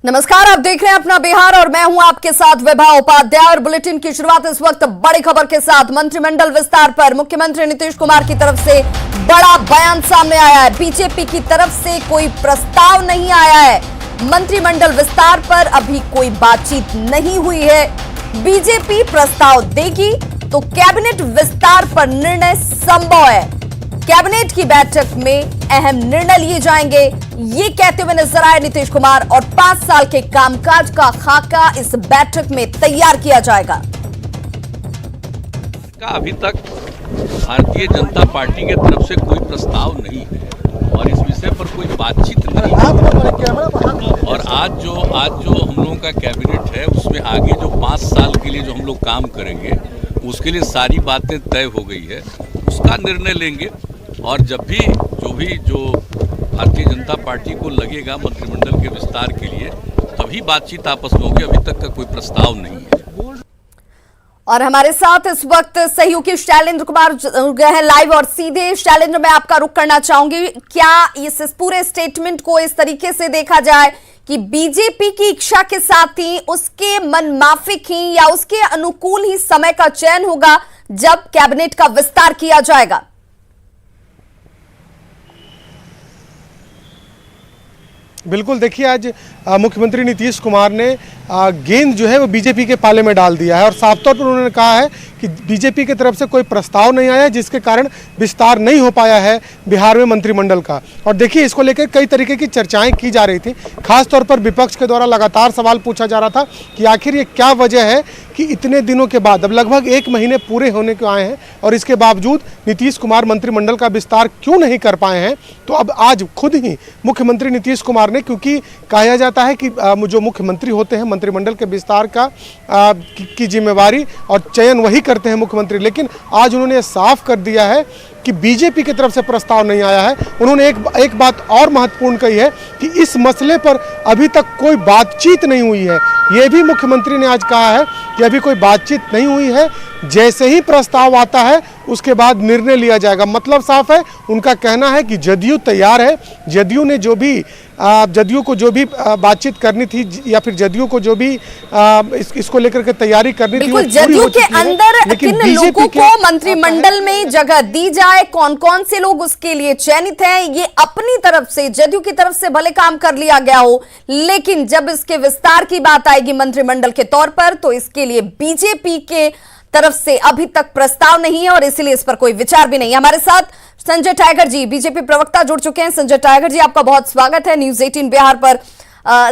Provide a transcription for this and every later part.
नमस्कार, आप देख रहे हैं अपना बिहार और मैं हूं आपके साथ विभा उपाध्याय। और बुलेटिन की शुरुआत इस वक्त बड़ी खबर के साथ। मंत्रिमंडल विस्तार पर मुख्यमंत्री नीतीश कुमार की तरफ से बड़ा बयान सामने आया है। बीजेपी की तरफ से कोई प्रस्ताव नहीं आया है। मंत्रिमंडल विस्तार पर अभी कोई बातचीत नहीं हुई है। बीजेपी प्रस्ताव देगी तो कैबिनेट विस्तार पर निर्णय संभव है। कैबिनेट की बैठक में अहम निर्णय लिए जाएंगे, ये कहते हुए नजर आए नीतीश कुमार। और 5 साल के कामकाज का खाका इस बैठक में तैयार किया जाएगा। अभी तक भारतीय जनता पार्टी की तरफ से कोई प्रस्ताव नहीं है और इस विषय पर कोई बातचीत नहीं है। और आज जो हम लोगों का कैबिनेट है उसमें आगे जो 5 साल के लिए जो हम लोग काम करेंगे उसके लिए सारी बातें तय हो गई है, उसका निर्णय लेंगे। और जब भी जो भारतीय जनता पार्टी को लगेगा मंत्रिमंडल के विस्तार के लिए तभी बातचीत आपस में होगी। अभी तक का कोई प्रस्ताव नहीं है। और हमारे साथ इस वक्त सहयोगी शैलेंद्र कुमार गए हैं लाइव। और सीधे शैलेंद्र, मैं आपका रुख करना चाहूंगी, क्या इस पूरे स्टेटमेंट को इस तरीके से देखा जाए कि बीजेपी की इच्छा के साथ ही उसके मनमाफिक ही या उसके अनुकूल ही समय का चयन होगा जब कैबिनेट का विस्तार किया जाएगा? बिल्कुल, देखिए आज मुख्यमंत्री नीतीश कुमार ने गेंद जो है वो बीजेपी के पाले में डाल दिया है और साफ तौर पर उन्होंने कहा है कि बीजेपी की तरफ से कोई प्रस्ताव नहीं आया जिसके कारण विस्तार नहीं हो पाया है बिहार में मंत्रिमंडल का। और देखिए, इसको लेकर कई तरीके की चर्चाएं की जा रही थी। खासतौर पर विपक्ष के द्वारा लगातार सवाल पूछा जा रहा था कि आखिर ये क्या वजह है कि इतने दिनों के बाद, अब लगभग 1 महीने पूरे होने को आए हैं और इसके बावजूद नीतीश कुमार मंत्रिमंडल का विस्तार क्यों नहीं कर पाए हैं। तो अब आज खुद ही मुख्यमंत्री नीतीश कुमार ने, क्योंकि कहा जाता है कि जो मुख्यमंत्री होते हैं मंत्रिमंडल के विस्तार का की जिम्मेवारी और चयन वही करते हैं मुख्यमंत्री, लेकिन आज उन्होंने साफ कर दिया है कि बीजेपी की तरफ से प्रस्ताव नहीं आया है। उन्होंने एक बात और महत्वपूर्ण कही है कि इस मसले पर अभी तक कोई बातचीत नहीं हुई है। ये भी मुख्यमंत्री ने आज कहा है कि अभी कोई बातचीत नहीं हुई है, जैसे ही प्रस्ताव आता है उसके बाद निर्णय लिया जाएगा। मतलब साफ है, उनका कहना है कि जदयू तैयार है। जदयू ने जदयू को जो भी बातचीत करनी थी या फिर जदयू को जो भी इसको लेकर के तैयारी करनी थी, जदयू के अंदर किन लोगों को मंत्रिमंडल में जगह दी जाए, कौन कौन से लोग उसके लिए चयनित हैं, ये अपनी तरफ से जदयू की तरफ से भले काम कर लिया गया हो, लेकिन जब इसके विस्तार की बात आएगी मंत्रिमंडल के तौर पर तो इसके लिए बीजेपी के तरफ से अभी तक प्रस्ताव नहीं है और इसलिए इस पर कोई विचार भी नहीं है। हमारे साथ संजय टाइगर जी, बीजेपी प्रवक्ता, जुड़ चुके हैं। संजय टाइगर जी, आपका बहुत स्वागत है न्यूज 18 बिहार पर।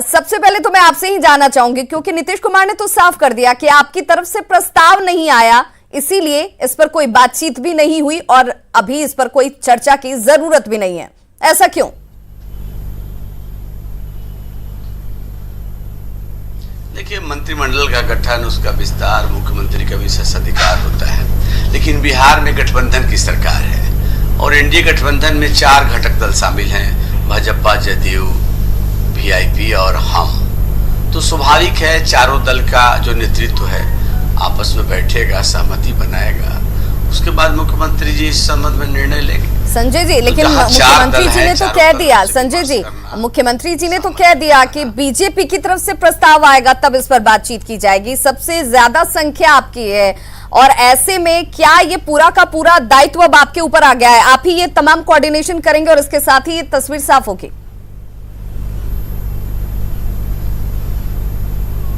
सबसे पहले तो मैं आपसे ही जानना चाहूंगी, क्योंकि नीतीश कुमार ने तो साफ कर दिया कि आपकी तरफ से प्रस्ताव नहीं आया, इसीलिए इस पर कोई बातचीत भी नहीं हुई और अभी इस पर कोई चर्चा की जरूरत भी नहीं है। ऐसा क्यों? देखिए, मंत्रिमंडल का गठन, उसका विस्तार मुख्यमंत्री का विशेष अधिकार होता है, लेकिन बिहार में गठबंधन की सरकार है और एनडीए गठबंधन में 4 घटक दल शामिल हैं, भाजपा, जदयू, वीआईपी और हम। तो स्वाभाविक है चारों दल का जो नेतृत्व है आपस में बैठेगा, सहमति बनाएगा, उसके बाद मुख्यमंत्री जी इस संबंध में निर्णय लेंगे। संजय जी, लेकिन मुख्यमंत्री जी ने तो कह दिया, संजय जी, मुख्यमंत्री जी ने तो कह दिया कि बीजेपी की तरफ से प्रस्ताव आएगा तब इस पर बातचीत की जाएगी। सबसे ज्यादा संख्या आपकी है और ऐसे में क्या ये पूरा का पूरा दायित्व अब आपके ऊपर आ गया है? आप ही ये तमाम कोऑर्डिनेशन करेंगे और इसके साथ ही ये तस्वीर साफ होगी?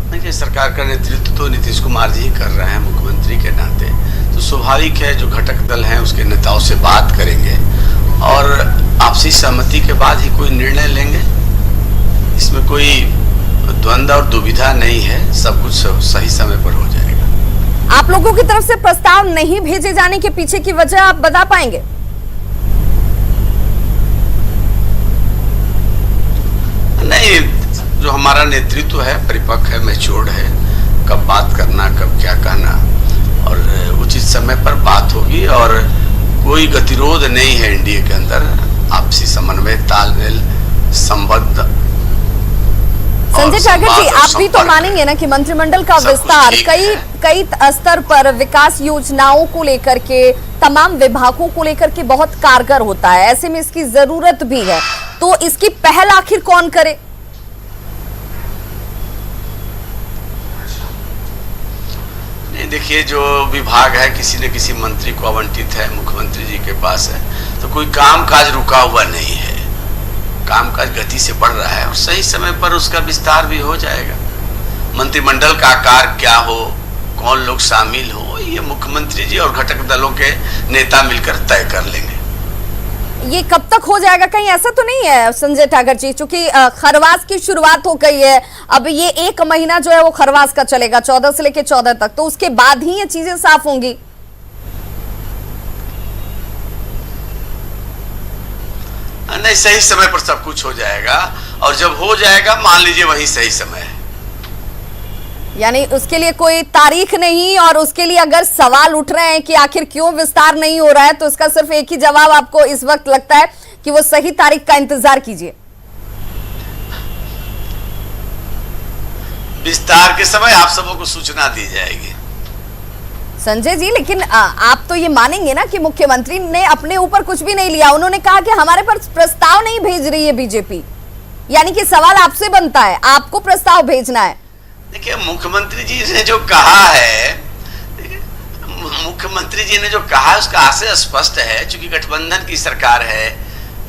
देखिए, सरकार का नेतृत्व तो नीतीश कुमार जी ही कर रहे हैं मुख्यमंत्री के नाते, तो स्वाभाविक है जो घटक दल हैं उसके नेताओं से बात करेंगे और आपसी सहमति के बाद ही कोई निर्णय लेंगे। इसमें कोई द्वंद्व और दुविधा नहीं है, सब कुछ सही समय पर हो जाएगा। आप लोगों की तरफ से प्रस्ताव नहीं भेजे जाने के पीछे की वजह आप बता पाएंगे? नहीं, जो हमारा नेतृत्व है परिपक्व है, मैच्योर्ड है, कब बात करना, कब क्या कहना, और उचित समय पर बात होगी और कोई गतिरोध नहीं है एनडीए के अंदर। आपसी समन्वय, तालमेल, संबद्ध। संजय टाइगर जी, आप भी तो मानेंगे ना कि मंत्रिमंडल का विस्तार कई स्तर पर विकास योजनाओं को लेकर के, तमाम विभागों को लेकर के बहुत कारगर होता है, ऐसे में इसकी जरूरत भी है, तो इसकी पहल आखिर कौन करे? नहीं, देखिए जो विभाग है किसी न किसी मंत्री को आवंटित है, मुख्यमंत्री जी के पास है, तो कोई कामकाज रुका हुआ नहीं है, कामकाज गति से बढ़ रहा है और सही समय पर उसका विस्तार भी हो जाएगा। मंत्रिमंडल का आकार क्या हो, कौन लोग शामिल हो, ये मुख्यमंत्री जी और घटक दलों के नेता मिलकर तय कर लेंगे। ये कब तक हो जाएगा, कहीं ऐसा तो नहीं है संजय टागर जी, क्योंकि खरवास की शुरुआत हो गई है, अब ये 1 महीना जो है वो खरवास का चलेगा 14 से लेकर 14 तक, तो उसके बाद ही ये चीजें साफ होंगी। नहीं, सही समय पर सब कुछ हो जाएगा और जब हो जाएगा मान लीजिए वही सही समय है। यानी उसके लिए कोई तारीख नहीं, और उसके लिए अगर सवाल उठ रहे हैं कि आखिर क्यों विस्तार नहीं हो रहा है, तो इसका सिर्फ एक ही जवाब आपको इस वक्त लगता है कि वो सही तारीख का इंतजार कीजिए। विस्तार के समय आप सबों को सूचना दी जाएगी। संजय जी, लेकिन आप तो ये मानेंगे ना कि मुख्यमंत्री ने अपने ऊपर कुछ भी नहीं लिया, उन्होंने कहा कि हमारे पर प्रस्ताव नहीं भेज रही है बीजेपी, यानी कि सवाल आपसे बनता है, आपको प्रस्ताव भेजना है। देखिए मुख्यमंत्री जी ने जो कहा है, मुख्यमंत्री जी ने जो कहा है उसका आशय स्पष्ट है, चूंकि गठबंधन की सरकार है,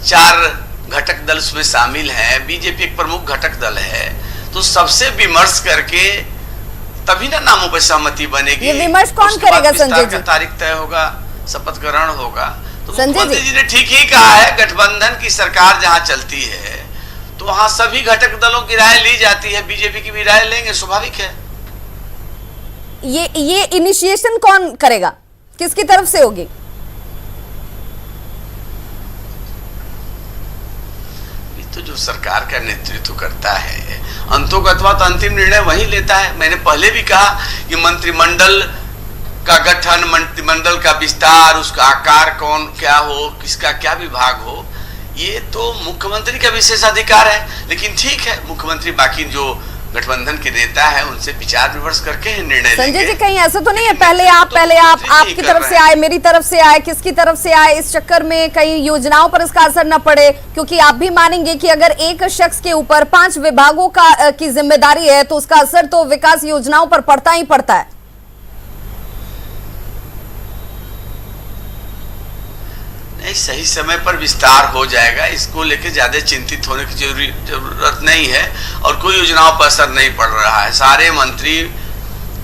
4 घटक दल उसमें शामिल हैं, बीजेपी एक प्रमुख घटक दल है, तो सबसे विमर्श करके तभी ना नामों पर सहमति बनेगी। ये विमर्श कौन करेगा संजय जी? तारीख तय होगा, शपथ ग्रहण होगा। तो संजय मुख्यमंत्री जी ने ठीक ही कहा है, गठबंधन की सरकार जहां चलती है तो वहां सभी घटक दलों की राय ली जाती है, बीजेपी की भी राय लेंगे, स्वाभाविक है। ये इनिशिएशन कौन करेगा, किसकी तरफ से होगी? तो जो सरकार का नेतृत्व करता है, अंतोगत्वा तो अंतिम निर्णय वही लेता है। मैंने पहले भी कहा कि मंत्रिमंडल का गठन, मंत्रिमंडल का विस्तार, उसका आकार कौन क्या हो, किसका क्या विभाग हो, ये तो मुख्यमंत्री का विशेषाधिकार है। लेकिन ठीक है, मुख्यमंत्री बाकी जो गठबंधन के नेता है उनसे विचार विमर्श करके निर्णय लेंगे। संजय जी, कहीं ऐसा तो नहीं है पहले आप आपकी तरफ से आए, मेरी तरफ से आए, किसकी तरफ से आए, इस चक्कर में कहीं योजनाओं पर इसका असर न पड़े? क्योंकि आप भी मानेंगे कि अगर एक शख्स के ऊपर 5 विभागों की जिम्मेदारी है तो उसका असर तो विकास योजनाओं पर पड़ता ही पड़ता है। नहीं, सही समय पर विस्तार हो जाएगा, इसको लेकर ज्यादा चिंतित होने की जरूरत नहीं है और कोई योजनाओं पर असर नहीं पड़ रहा है। सारे मंत्री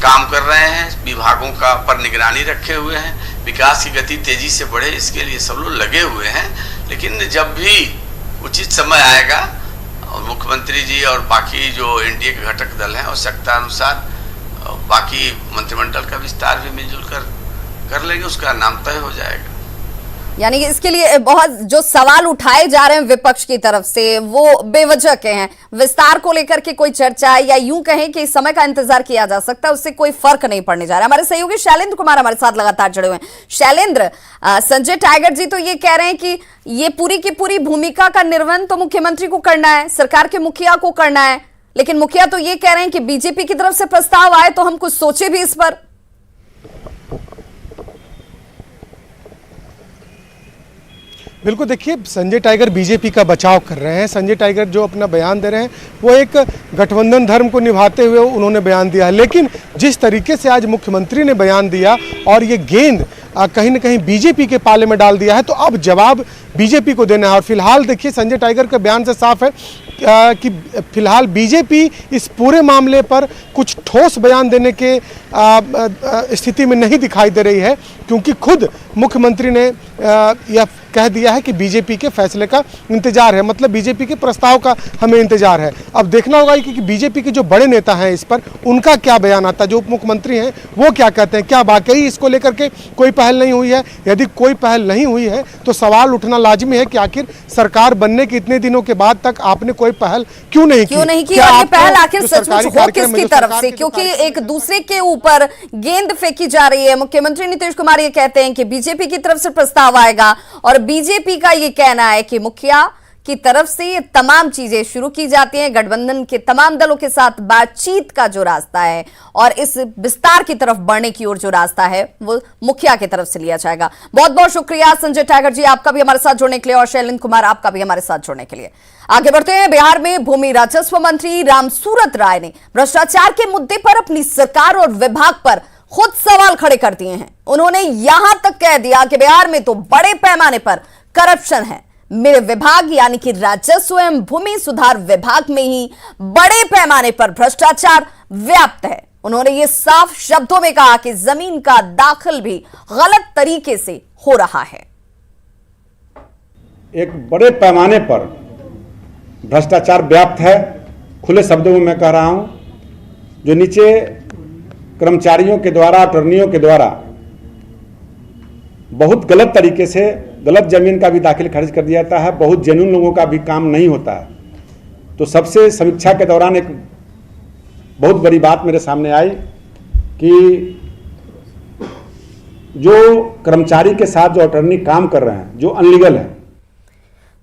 काम कर रहे हैं, विभागों का पर निगरानी रखे हुए हैं, विकास की गति तेजी से बढ़े इसके लिए सब लोग लगे हुए हैं। लेकिन जब भी उचित समय आएगा और मुख्यमंत्री जी और बाकी जो एनडीए के घटक दल हैं आवश्यकता अनुसार बाकी मंत्रिमंडल का विस्तार भी मिलजुल कर लेंगे, उसका नाम तय हो जाएगा। यानी कि इसके लिए बहुत जो सवाल उठाए जा रहे हैं विपक्ष की तरफ से वो बेवजह के हैं, विस्तार को लेकर के कोई चर्चा या यूं कहें कि इस समय का इंतजार किया जा सकता है, उससे कोई फर्क नहीं पड़ने जा रहा है। हमारे सहयोगी शैलेंद्र कुमार हमारे साथ लगातार जुड़े हुए हैं। शैलेंद्र, संजय टाइगर जी तो ये कह रहे हैं कि ये पूरी की पूरी भूमिका का निर्वहन तो मुख्यमंत्री को करना है, सरकार के मुखिया को करना है, लेकिन मुखिया तो ये कह रहे हैं कि बीजेपी की तरफ से प्रस्ताव आए तो हम कुछ सोचे भी इस पर। बिल्कुल, देखिए संजय टाइगर बीजेपी का बचाव कर रहे हैं। संजय टाइगर जो अपना बयान दे रहे हैं वो एक गठबंधन धर्म को निभाते हुए उन्होंने बयान दिया है, लेकिन जिस तरीके से आज मुख्यमंत्री ने बयान दिया और ये गेंद कहीं ना कहीं बीजेपी के पाले में डाल दिया है, तो अब जवाब बीजेपी को देना है। और फिलहाल देखिए संजय टाइगर के बयान से साफ है कि फिलहाल बीजेपी इस पूरे मामले पर कुछ ठोस बयान देने के स्थिति में नहीं दिखाई दे रही है, क्योंकि खुद मुख्यमंत्री ने यह कह दिया है कि बीजेपी के फैसले का इंतजार है, मतलब बीजेपी के प्रस्ताव का हमें इंतजार है। अब देखना होगा कि बीजेपी के जो बड़े नेता हैं इस पर उनका क्या बयान आता है, जो उप मुख्यमंत्री हैं वो क्या कहते हैं, क्या वाकई इसको लेकर के कोई पहल नहीं हुई है। यदि कोई पहल नहीं हुई है तो सवाल उठना लाजिमी है कि आखिर सरकार बनने के इतने दिनों के बाद तक आपने कोई पहल क्यों नहीं की, और ये पहल आखिर सचमुच हो किसकी तरफ से, क्योंकि एक दूसरे के ऊपर गेंद फेंकी जा रही है। मुख्यमंत्री नीतीश कुमार ये कहते हैं कि बीजेपी की तरफ से प्रस्ताव आएगा और बीजेपी का ये कहना है कि मुखिया की तरफ से ये तमाम चीजें शुरू की जाती हैं, गठबंधन के तमाम दलों के साथ बातचीत का जो रास्ता है और इस विस्तार की तरफ बढ़ने की ओर जो रास्ता है वो मुखिया की तरफ से लिया जाएगा। बहुत बहुत शुक्रिया संजय टाइगर जी आपका भी हमारे साथ जुड़ने के लिए और शैलेंद्र कुमार आपका भी हमारे साथ जुड़ने के लिए। आगे बढ़ते हैं। बिहार में भूमि राजस्व मंत्री रामसूरत राय ने भ्रष्टाचार के मुद्दे पर अपनी सरकार और विभाग पर खुद सवाल खड़े कर दिए हैं। उन्होंने यहां तक कह दिया कि बिहार में तो बड़े पैमाने पर करप्शन है। मेरे विभाग यानी कि राजस्व एवं भूमि सुधार विभाग में ही बड़े पैमाने पर भ्रष्टाचार व्याप्त है। उन्होंने ये साफ शब्दों में कहा कि जमीन का दाखिल भी गलत तरीके से हो रहा है। एक बड़े पैमाने पर भ्रष्टाचार व्याप्त है। खुले शब्दों में मैं कह रहा हूं, जो नीचे कर्मचारियों के द्वारा, अटॉर्नियों के द्वारा बहुत गलत तरीके से गलत जमीन का भी दाखिल खारिज कर दिया जाता है, बहुत जेन्युइन लोगों का भी काम नहीं होता है। तो सबसे समीक्षा के दौरान एक बहुत बड़ी बात मेरे सामने आई कि जो कर्मचारी के साथ जो अटॉर्नी काम कर रहे हैं, जो अनलीगल है।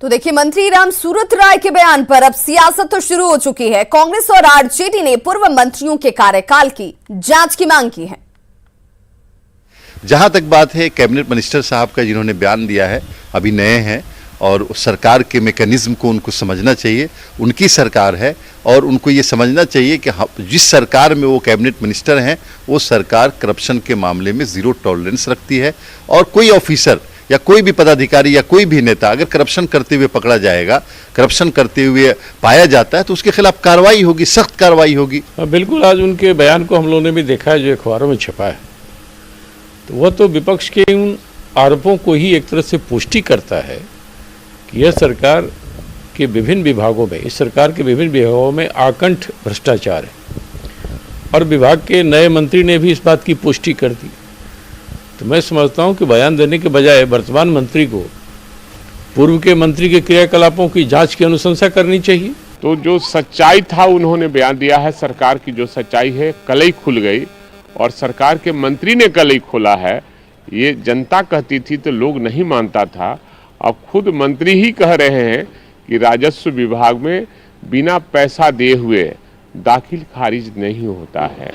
तो देखिए, मंत्री राम सूरत राय के बयान पर अब सियासत तो शुरू हो चुकी है। कांग्रेस और आरजेडी ने पूर्व मंत्रियों के कार्यकाल की जांच की मांग की है। जहां तक बात है कैबिनेट मिनिस्टर साहब का, जिन्होंने बयान दिया है, अभी नए हैं और सरकार के मैकेनिज्म को उनको समझना चाहिए। उनकी सरकार है और उनको ये समझना चाहिए कि जिस सरकार में वो कैबिनेट मिनिस्टर हैं, वो सरकार करप्शन के मामले में ज़ीरो टॉलरेंस रखती है। और कोई ऑफिसर या कोई भी पदाधिकारी या कोई भी नेता अगर करप्शन करते हुए पकड़ा जाएगा, करप्शन करते हुए पाया जाता है, तो उसके खिलाफ कार्रवाई होगी, सख्त कार्रवाई होगी। बिल्कुल, आज उनके बयान को हम लोगों ने भी देखा है, जो अखबारों में छपा है। तो वह तो विपक्ष के उन आरोपों को ही एक तरह से पुष्टि करता है कि यह सरकार के विभिन्न विभागों में, इस सरकार के विभिन्न विभागों में आकंठ भ्रष्टाचार है। और विभाग के नए मंत्री ने भी इस बात की पुष्टि कर दी। तो मैं समझता हूं कि बयान देने के बजाय वर्तमान मंत्री को पूर्व के मंत्री के क्रियाकलापों की जांच की अनुशंसा करनी चाहिए। तो जो सच्चाई था उन्होंने बयान दिया है। सरकार की जो सच्चाई है, कलई खुल गई और सरकार के मंत्री ने कलई खोला है। ये जनता कहती थी तो लोग नहीं मानता था। अब खुद मंत्री ही कह रहे हैं कि राजस्व विभाग में बिना पैसा दिए हुए दाखिल खारिज नहीं होता है,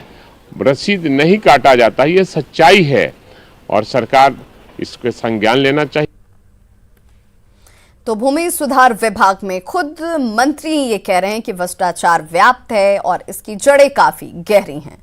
रसीद नहीं काटा जाता। ये सच्चाई है और सरकार इसके संज्ञान लेना चाहिए। तो भूमि सुधार विभाग में खुद मंत्री ये कह रहे हैं कि भ्रष्टाचार व्याप्त है और इसकी जड़ें काफी गहरी हैं।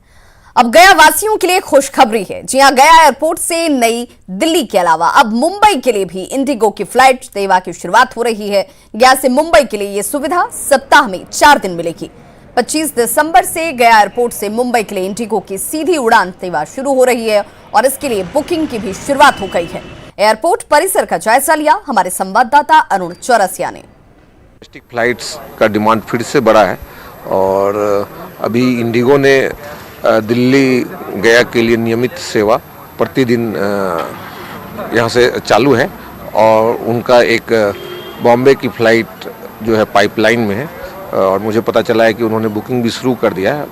अब गया वासियों के लिए खुशखबरी है। जी हां, गया एयरपोर्ट से नई दिल्ली के अलावा अब मुंबई के लिए भी इंडिगो की फ्लाइट सेवा की शुरुआत हो रही है। गया से मुंबई के लिए यह सुविधा सप्ताह में 4 दिन मिलेगी। 25 दिसंबर से गया एयरपोर्ट से मुंबई के लिए इंडिगो की सीधी उड़ान सेवा शुरू हो रही है और इसके लिए बुकिंग की भी शुरुआत हो गई है। एयरपोर्ट परिसर का जायजा लिया हमारे संवाददाता अरुण चौरसिया ने। डोमेस्टिक फ्लाइट्स का डिमांड फिर से बढ़ा है और अभी इंडिगो ने दिल्ली गया के लिए नियमित सेवा प्रतिदिन यहाँ से चालू है और उनका एक बॉम्बे की फ्लाइट जो है पाइपलाइन में है और मुझे पता चला है कि उन्होंने बुकिंग भी शुरू कर दिया है।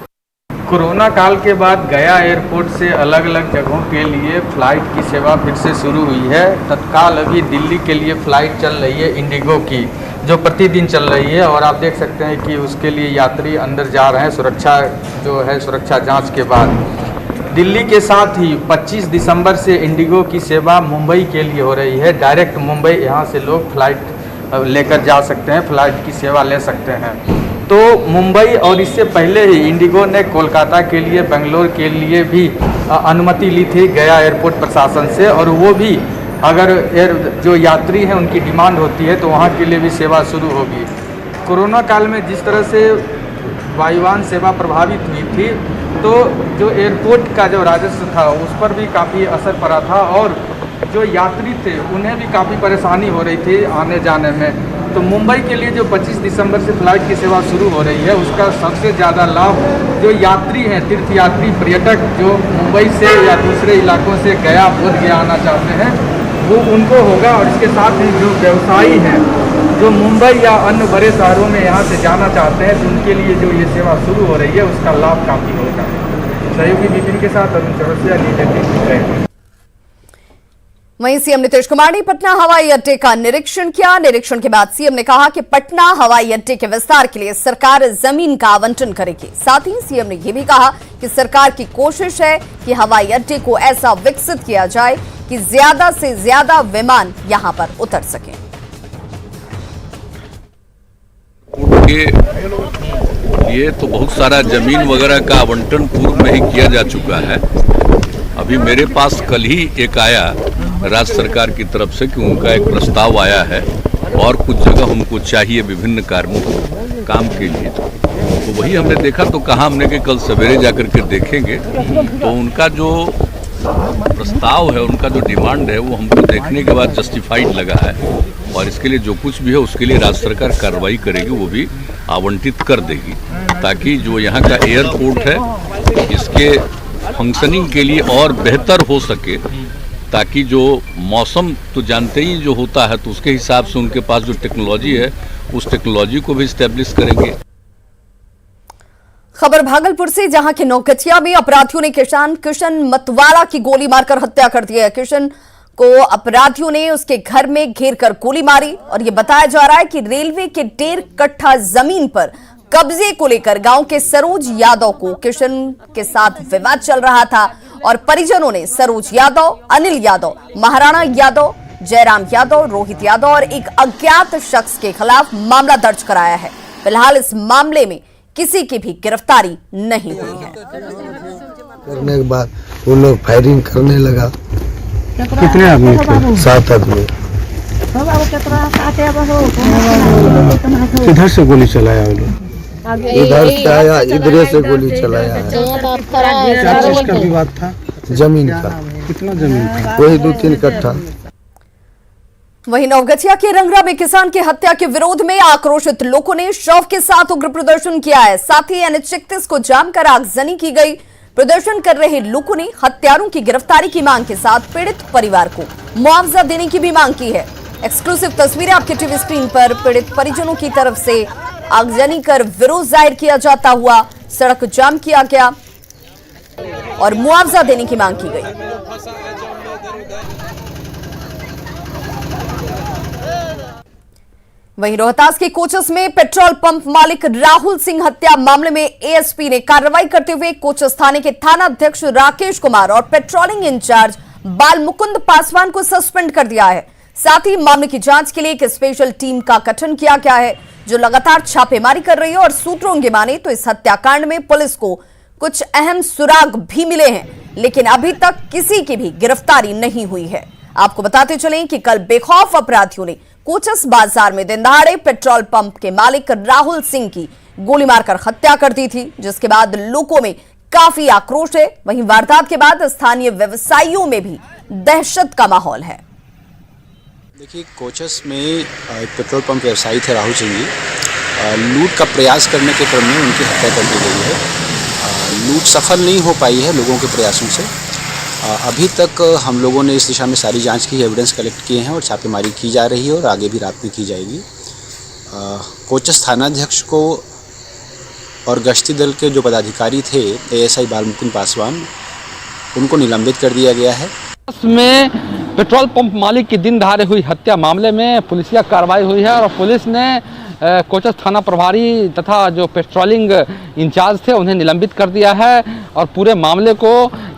कोरोना काल के बाद गया एयरपोर्ट से अलग अलग जगहों के लिए फ़्लाइट की सेवा फिर से शुरू हुई है। तत्काल अभी दिल्ली के लिए फ़्लाइट चल रही है इंडिगो की, जो प्रतिदिन चल रही है और आप देख सकते हैं कि उसके लिए यात्री अंदर जा रहे हैं सुरक्षा जो है, सुरक्षा जांच के बाद। दिल्ली के साथ ही 25 दिसंबर से इंडिगो की सेवा मुंबई के लिए हो रही है। डायरेक्ट मुंबई यहाँ से लोग फ़्लाइट लेकर जा सकते हैं, फ़्लाइट की सेवा ले सकते हैं। तो मुंबई और इससे पहले ही इंडिगो ने कोलकाता के लिए, बेंगलोर के लिए भी अनुमति ली थी गया एयरपोर्ट प्रशासन से और वो भी अगर जो यात्री हैं उनकी डिमांड होती है तो वहाँ के लिए भी सेवा शुरू होगी। कोरोना काल में जिस तरह से वायुयान सेवा प्रभावित हुई थी तो जो एयरपोर्ट का जो राजस्व था उस पर भी काफ़ी असर पड़ा था और जो यात्री थे उन्हें भी काफ़ी परेशानी हो रही थी आने जाने में। तो मुंबई के लिए जो 25 दिसंबर से फ़्लाइट की सेवा शुरू हो रही है उसका सबसे ज़्यादा लाभ जो यात्री हैं, तीर्थयात्री पर्यटक जो मुंबई से या दूसरे इलाकों से गया, बोध गया आना चाहते हैं वो उनको होगा। और इसके साथ ही जो व्यवसायी हैं जो मुंबई या अन्य बड़े शहरों में यहाँ से जाना चाहते हैं तो उनके लिए जो ये सेवा शुरू हो रही है उसका लाभ काफ़ी होगा। सहयोगी विपिन के साथ अरुण चौरसिया, न्यूज़। वहीं सीएम नीतीश कुमार ने पटना हवाई अड्डे का निरीक्षण किया। निरीक्षण के बाद सीएम ने कहा कि पटना हवाई अड्डे के विस्तार के लिए सरकार जमीन का आवंटन करेगी। साथ ही सीएम ने यह भी कहा कि सरकार की कोशिश है कि हवाई अड्डे को ऐसा विकसित किया जाए कि ज्यादा से ज्यादा विमान यहां पर उतर सकें। ये तो बहुत सारा जमीन वगैरह का आवंटन पूर्व में ही किया जा चुका है अभी मेरे पास कल ही एक आया राज्य सरकार की तरफ से कि उनका एक प्रस्ताव आया है और कुछ जगह उनको चाहिए विभिन्न काम के लिए, तो वही हमने देखा। तो कहा हमने कि कल सवेरे जाकर के देखेंगे, तो उनका जो प्रस्ताव है, उनका जो डिमांड है, वो हमको देखने के बाद जस्टिफाइड लगा है और इसके लिए जो कुछ भी है उसके लिए राज्य सरकार कार्रवाई करेगी, वो भी आवंटित कर देगी, ताकि जो यहाँ का एयरपोर्ट है इसके फंक्शनिंग के लिए और बेहतर हो सके, ताकि जो मौसम तो जानते ही जो होता है, तो उसके हिसाब से उनके पास जो टेक्नोलॉजी है उस टेक्नोलॉजी को भी स्टैब्लिश करेंगे। खबर भागलपुर से, जहां के नौगछिया में अपराधियों ने किशन मतवाला की गोली मारकर हत्या कर दी है। किशन को अपराधियों ने उसके घर में घेर कर गोली मारी और यह बताया जा रहा है कि रेलवे के 1.5 कट्ठा जमीन पर कब्जे को लेकर गांव के सरोज यादव को किशन के साथ विवाद चल रहा था और परिजनों ने सरोज यादव, अनिल यादव, महाराणा यादव, जयराम यादव, रोहित यादव और एक अज्ञात शख्स के खिलाफ मामला दर्ज कराया है। फिलहाल इस मामले में किसी की भी गिरफ्तारी नहीं हुई है। करने के बाद वो लोग फायरिंग करने लगा। कितने आदमी थे? 7 आदमी। किधर से गोली चलाया वो लोग? इधर से आया, इधर से गोली चलाया है। क्या चीज का विवाद था? जमीन का। कितना जमीन था? वही 2-3 कट्ठा। वहीं नवगछिया के रंगरा में किसान की हत्या के विरोध में आक्रोशित लोगों ने शव के साथ उग्र प्रदर्शन किया है। साथ ही NH-31 को जाम कर आगजनी की गई। प्रदर्शन कर रहे लोगों ने हत्यारों की गिरफ्तारी की मांग के साथ पीड़ित परिवार को मुआवजा देने की भी मांग की है। एक्सक्लूसिव तस्वीरें आपके टीवी स्क्रीन पर। पीड़ित परिजनों की तरफ से आगजनी कर विरोध जाहिर किया जाता हुआ सड़क जाम किया गया और मुआवजा देने की मांग की गई। वहीं रोहतास के कोचस में पेट्रोल पंप मालिक राहुल सिंह हत्या मामले में एएसपी ने कार्रवाई करते हुए कोचस थाने के थाना अध्यक्ष राकेश कुमार और पेट्रोलिंग इंचार्ज बाल मुकुंद पासवान को सस्पेंड कर दिया है। साथ ही मामले की जांच के लिए एक स्पेशल टीम का गठन किया गया है, जो लगातार छापेमारी कर रही है। और सूत्रों की माने तो इस हत्याकांड में पुलिस को कुछ अहम सुराग भी मिले हैं, लेकिन अभी तक किसी की भी गिरफ्तारी नहीं हुई है। आपको बताते चलें कि कल बेखौफ अपराधियों ने कोचस बाजार में दिन दहाड़े पेट्रोल पंप के मालिक राहुल सिंह की गोली मारकर हत्या कर दी थी, जिसके बाद लोगों में काफी आक्रोश है। वहीं वारदात के बाद स्थानीय व्यवसायियों में भी दहशत का माहौल है। देखिए, कोचस में एक पेट्रोल पंप व्यवसायी थे राहुल सिंह जी। लूट का प्रयास करने के क्रम में उनकी हत्या कर दी गई है। लूट सफल नहीं हो पाई है लोगों के प्रयासों से। अभी तक हम लोगों ने इस दिशा में सारी जांच की, एविडेंस कलेक्ट किए हैं और छापेमारी की जा रही है और आगे भी रात में की जाएगी। कोचस थानाध्यक्ष को और गश्ती दल के जो पदाधिकारी थे एएसआई बाल मुकुंद पासवान, उनको निलंबित कर दिया गया है। में पेट्रोल पंप मालिक की दिन दहाड़े हुई हत्या मामले में पुलिसिया कार्रवाई हुई है और पुलिस ने कोचस थाना प्रभारी तथा जो पेट्रोलिंग इंचार्ज थे उन्हें निलंबित कर दिया है और पूरे मामले को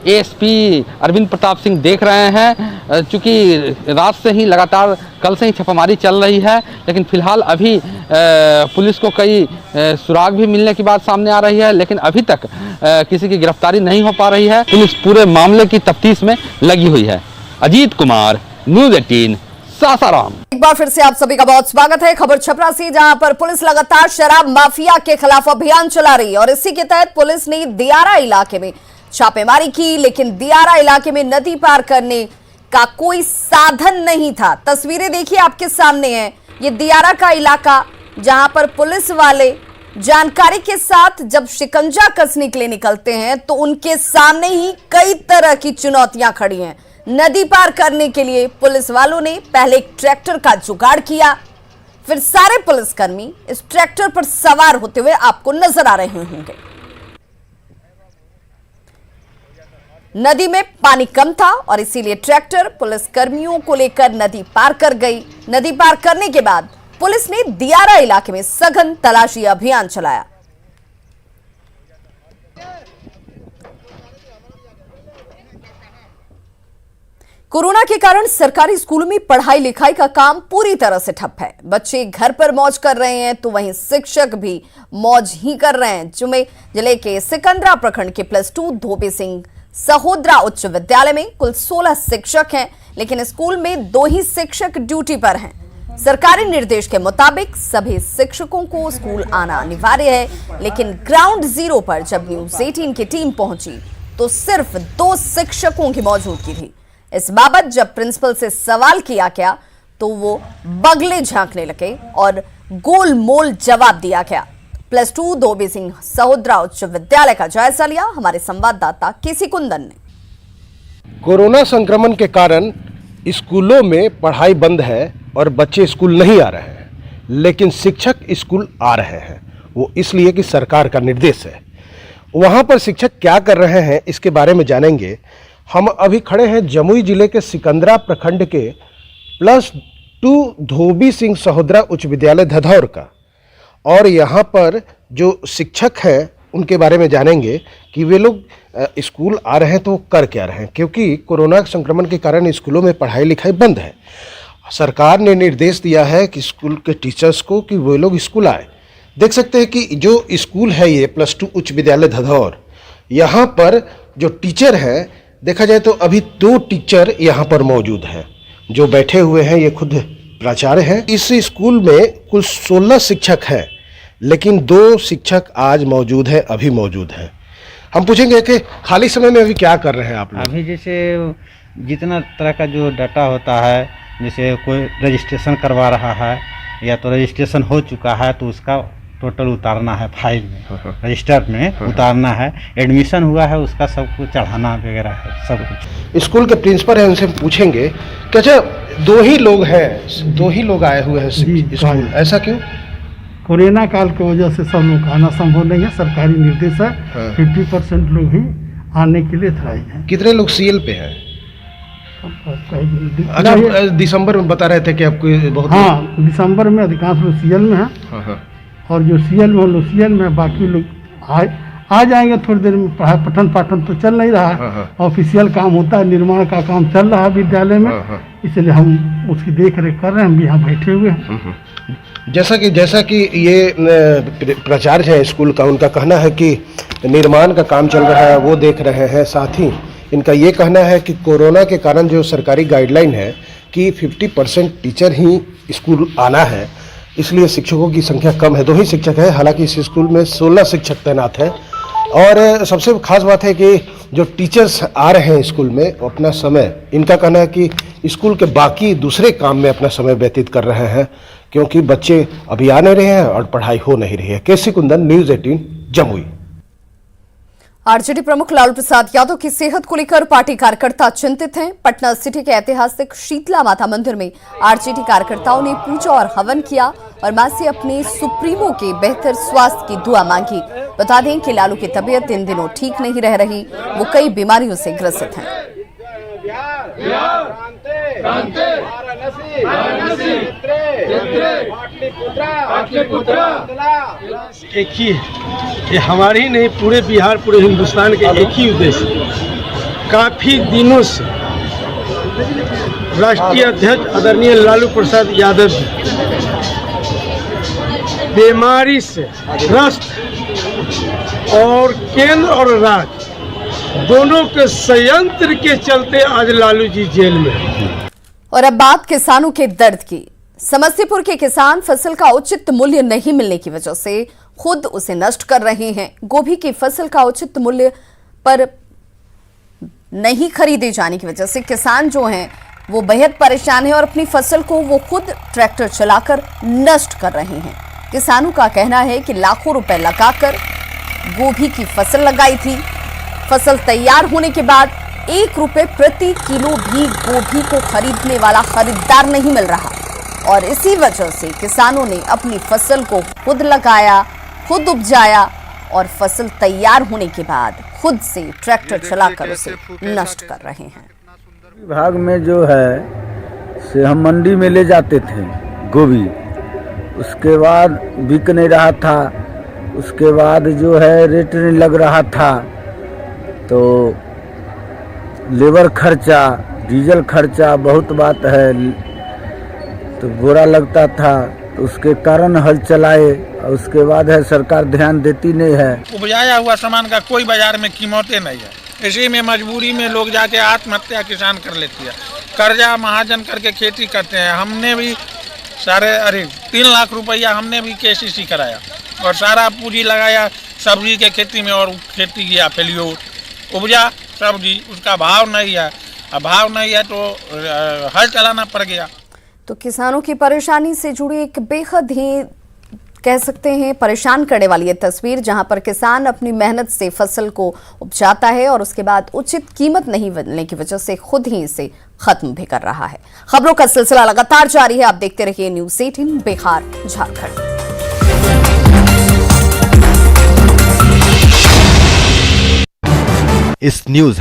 एएसपी अरविंद प्रताप सिंह देख रहे हैं। चूँकि रात से ही लगातार कल से ही छापेमारी चल रही है, लेकिन फिलहाल अभी पुलिस को कई सुराग भी मिलने की बात सामने आ रही है, लेकिन अभी तक किसी की गिरफ्तारी नहीं हो पा रही है। पुलिस पूरे मामले की तफ्तीश में लगी हुई है। अजीत कुमार, न्यूज़ 18, सासाराम। एक बार फिर से आप सभी का बहुत स्वागत है। खबर छपरा से, जहां पर पुलिस लगातार शराब माफिया के खिलाफ अभियान चला रही है और इसी के तहत पुलिस ने दियारा इलाके में छापेमारी की, लेकिन दियारा इलाके में नदी पार करने का कोई साधन नहीं था। तस्वीरें देखिए आपके सामने हैं। ये दियारा का इलाका, जहां पर पुलिस वाले जानकारी के साथ जब शिकंजा कसने के लिए निकलते हैं तो उनके सामने ही कई तरह की चुनौतियां खड़ी हैं। नदी पार करने के लिए पुलिस वालों ने पहले एक ट्रैक्टर का जुगाड़ किया, फिर सारे पुलिसकर्मी इस ट्रैक्टर पर सवार होते हुए आपको नजर आ रहे होंगे। नदी में पानी कम था और इसीलिए ट्रैक्टर पुलिसकर्मियों को लेकर नदी पार कर गई। नदी पार करने के बाद पुलिस ने दियारा इलाके में सघन तलाशी अभियान चलाया। कोरोना के कारण सरकारी स्कूलों में पढ़ाई लिखाई का काम पूरी तरह से ठप है। बच्चे घर पर मौज कर रहे हैं तो वहीं शिक्षक भी मौज ही कर रहे हैं। जिले के सिकंदरा प्रखंड के +2 धोबी सिंह सहोदरा उच्च विद्यालय में कुल 16 शिक्षक हैं, लेकिन स्कूल में 2 ही शिक्षक ड्यूटी पर हैं। सरकारी निर्देश के मुताबिक सभी शिक्षकों को स्कूल आना अनिवार्य है, लेकिन ग्राउंड जीरो पर जब न्यूज 18 की टीम पहुंची तो सिर्फ 2 शिक्षकों की मौजूदगी थी। इस बाबत जब प्रिंसिपल से सवाल किया गया तो वो बगले झांकने लगे और गोलमोल जवाब दिया गया। +2 धोबी सिंह सहोदरा उच्च विद्यालय का जायजा लिया हमारे संवाददाता केसी कुंदन ने। कोरोना संक्रमण के कारण स्कूलों में पढ़ाई बंद है और बच्चे स्कूल नहीं आ रहे हैं, लेकिन शिक्षक स्कूल आ रहे हैं। वो इसलिए कि सरकार का निर्देश है। वहाँ पर शिक्षक क्या कर रहे हैं इसके बारे में जानेंगे। हम अभी खड़े हैं जमुई जिले के सिकंदरा प्रखंड के +2 धोबी सिंह सहोदरा उच्च विद्यालय धधौर का, और यहाँ पर जो शिक्षक हैं उनके बारे में जानेंगे कि वे लोग स्कूल आ रहे हैं तो कर क्या रहे हैं, क्योंकि कोरोना संक्रमण के कारण स्कूलों में पढ़ाई लिखाई बंद है। सरकार ने निर्देश दिया है कि स्कूल के टीचर्स को कि वे लोग स्कूल आए। देख सकते हैं कि जो स्कूल है ये +2 उच्च विद्यालय धधौर, यहाँ पर जो टीचर हैं देखा जाए तो अभी 2 टीचर यहाँ पर मौजूद हैं जो बैठे हुए हैं। ये खुद प्राचार्य हैं। इस स्कूल में कुल 16 शिक्षक हैं, लेकिन 2 शिक्षक आज मौजूद है, अभी मौजूद हैं। हम पूछेंगे कि खाली समय में अभी क्या कर रहे हैं आप लोग? अभी जैसे जितना तरह का जो डाटा होता है, जैसे कोई रजिस्ट्रेशन करवा रहा है या तो रजिस्ट्रेशन हो चुका है तो उसका टोटल उतारना है, फाइल में रजिस्टर में उतारना है। एडमिशन हुआ है उसका सब कुछ चढ़ाना वगैरह है, सब कुछ। स्कूल के प्रिंसिपल हैं, उनसे पूछेंगे कि अच्छा 2 ही लोग हैं, 2 ही लोग आए हुए हैं स्कूल, ऐसा क्यों? कोरोना काल की वजह से सब लोग आना संभव नहीं है। सरकारी निर्देश है 50% लोग ही आने के लिए ट्राई हैं। कितने लोग सीएल पे हैं? अच्छा, दिसंबर में बता रहे थे कि आपको बहुत। हाँ, दिसंबर में अधिकांश लोग सीएल में हैं। और जो सीएल में लोग सीएल में, बाकी लोग आ जाएंगे थोड़ी देर में। पठन पाठन तो चल नहीं रहा है, ऑफिशियल काम होता है, निर्माण का काम चल रहा है विद्यालय में, इसलिए हम उसकी देख रेख कर रहे हैं। हम यहाँ बैठे हुए हैं। जैसा कि ये प्राचार्य है स्कूल का, उनका कहना है कि निर्माण का काम चल रहा है, वो देख रहे हैं। साथ ही इनका ये कहना है कि कोरोना के कारण जो सरकारी गाइडलाइन है कि 50% टीचर ही स्कूल आना है, इसलिए शिक्षकों की संख्या कम है। 2 ही शिक्षक है, हालांकि इस स्कूल में 16 शिक्षक तैनात हैं। और सबसे खास बात है कि जो टीचर्स आ रहे हैं स्कूल में अपना समय, इनका कहना है कि स्कूल के बाकी दूसरे काम में अपना समय व्यतीत कर रहे हैं, क्योंकि बच्चे अभी आ नहीं रहे हैं और पढ़ाई हो नहीं रही है। केसी कुंदन, न्यूज 18 जमुई। आरजेडी प्रमुख लालू प्रसाद यादव की सेहत को लेकर पार्टी कार्यकर्ता चिंतित हैं। पटना सिटी के ऐतिहासिक शीतला माता मंदिर में आरजेडी कार्यकर्ताओं ने पूजा और हवन किया और मां से अपने सुप्रीमो के बेहतर स्वास्थ्य की दुआ मांगी। बता दें कि लालू की तबीयत इन दिनों ठीक नहीं रह रही, वो कई बीमारियों से ग्रसित हैं। एक ही ये हमारे ही नहीं, पूरे बिहार, पूरे हिंदुस्तान के एक ही उद्देश्य। काफी दिनों से राष्ट्रीय अध्यक्ष आदरणीय लालू प्रसाद यादव जी बीमारी से ग्रस्त और केंद्र और राज्य दोनों के संयंत्र के चलते आज लालू जी जेल में। और अब बात किसानों के दर्द की। समस्तीपुर के किसान फसल का उचित मूल्य नहीं मिलने की वजह से खुद उसे नष्ट कर रहे हैं। गोभी की फसल का उचित मूल्य पर नहीं खरीदे जाने की वजह से किसान जो हैं वो बेहद परेशान है और अपनी फसल को वो खुद ट्रैक्टर चलाकर नष्ट कर रहे हैं। किसानों का कहना है कि लाखों रुपए लगाकर गोभी की फसल लगाई थी, फसल तैयार होने के बाद 1 रुपए प्रति किलो भी गोभी को खरीदने वाला खरीदार नहीं मिल रहा और इसी वजह से किसानों ने अपनी फसल को खुद लगाया, खुद उपजाया और फसल तैयार होने के बाद खुद से ट्रैक्टर चलाकर उसे नष्ट कर रहे हैं। विभाग में जो है से हम मंडी में ले जाते थे गोभी, उसके बाद बिक नहीं रहा था, उसके बाद जो है रेट नहीं लग रहा था, तो लेबर खर्चा, डीजल खर्चा बहुत बात है, तो बुरा लगता था, तो उसके कारण हल चलाए और उसके बाद है सरकार ध्यान देती नहीं है। उपजाया हुआ सामान का कोई बाजार में कीमतें नहीं है, इसी में मजबूरी में लोग जाके आत्महत्या किसान कर लेती है, कर्जा महाजन करके खेती करते हैं। हमने भी सारे 3 लाख रुपया हमने भी KCC कराया और सारा पूंजी लगाया सब्जी के खेती में, और खेती किया फेलियोर, उपजा सब्जी, उसका भाव नहीं है, अब भाव नहीं है तो हल चलाना पड़ गया। तो किसानों की परेशानी से जुड़ी एक बेहद ही कह सकते हैं परेशान करने वाली ये तस्वीर, जहां पर किसान अपनी मेहनत से फसल को उपजाता है और उसके बाद उचित कीमत नहीं मिलने की वजह से खुद ही इसे खत्म भी कर रहा है। खबरों का सिलसिला लगातार जारी है, आप देखते रहिए न्यूज़ 18 बिहार झारखंड। इस न्यूज़